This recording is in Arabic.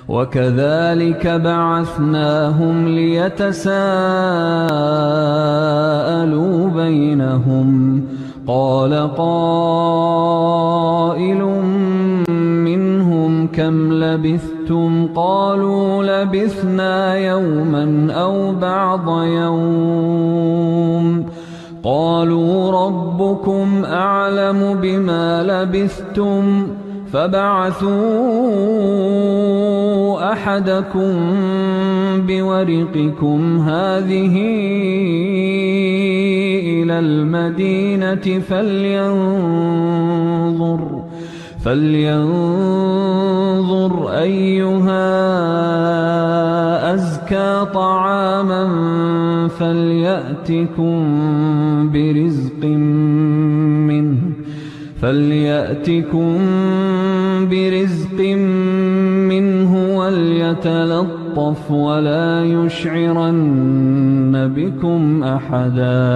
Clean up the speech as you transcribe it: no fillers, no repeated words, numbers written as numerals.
وكذلك بعثناهم ليتساءلوا بينهم قال قائل منهم كم لبثتم قالوا لبثنا يوما أو بعض يوم قالوا ربكم أعلم بما لبثتم فبعثوا أحدكم بورقكم هذه إلى المدينة فلينظر أيها أزكى طعاما فليأتكم برزق منه وليتلطف ولا يشعرن بكم أحدا.